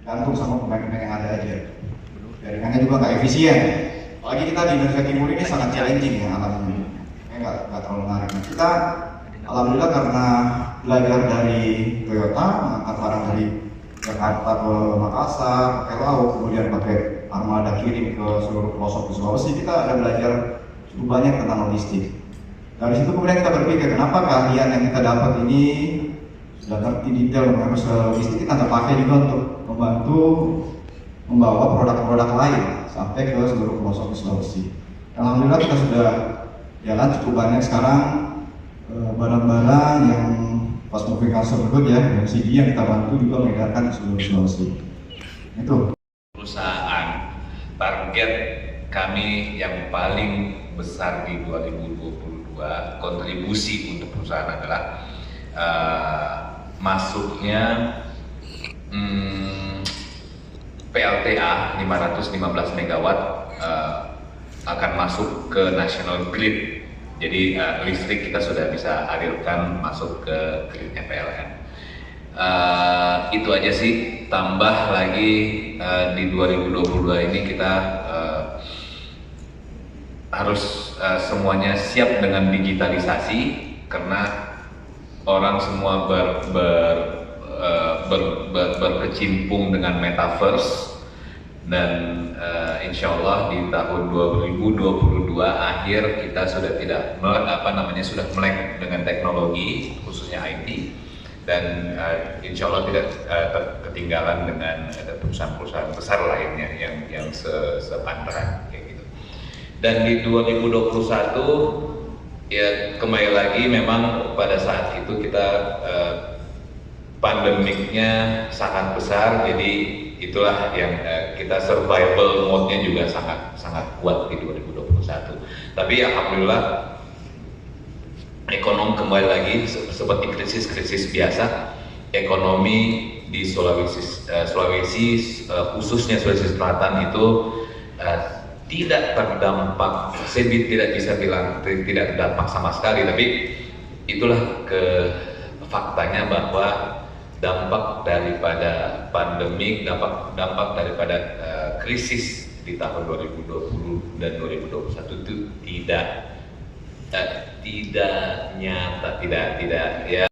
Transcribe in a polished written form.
gantung sama pemain-pemain yang ada aja. Jaringannya juga nggak efisien. Apalagi kita di Indonesia Timur ini sangat challenging ya alamnya. Nggak terlalu menarik. Nah, kita alhamdulillah karena belajar dari Toyota, mengangkat barang dari Jakarta ke Makassar, pakai laut, kemudian pakai armada kirim ke seluruh pelosok di Sulawesi, kita ada belajar cukup banyak tentang logistik. Dari situ kemudian kita berpikir, kenapa keahlian yang kita dapat ini sudah ngerti detail mengenai masalah logistik, kita nggak pakai juga untuk membantu membawa produk-produk lain sampai ke seluruh pelosok di Sulawesi. Alhamdulillah kita sudah jalan cukup banyak sekarang barang-barang yang fast moving consumer good ya, MCD yang kita bantu juga mengedarkan di seluruh Sulawesi. Itu. Perusahaan target kami yang paling besar di 2022 kontribusi untuk perusahaan adalah masuknya PLTA 515 MW akan masuk ke National Grid. Jadi listrik kita sudah bisa alirkan masuk ke gridnya PLN. Itu aja sih, tambah lagi di 2022 ini kita harus semuanya siap dengan digitalisasi karena orang semua berkecimpung dengan metaverse dan insya Allah di tahun 2022 akhir kita sudah tidak sudah melek dengan teknologi khususnya IT dan insya Allah tidak ketinggalan dengan perusahaan-perusahaan besar lainnya yang sepantaran kayak gitu. Dan di 2021 ya kembali lagi memang pada saat itu kita pandemiknya sangat besar, jadi itulah yang kita survival mode-nya juga sangat kuat di 2021. Tapi alhamdulillah ekonomi kembali lagi seperti krisis biasa, ekonomi di Sulawesi khususnya Sulawesi Selatan itu tidak terdampak, saya tidak bisa bilang tidak terdampak sama sekali, tapi itulah faktanya bahwa dampak daripada pandemik, dampak daripada krisis di tahun 2020 dan 2021 itu tidak nyata, tidak ya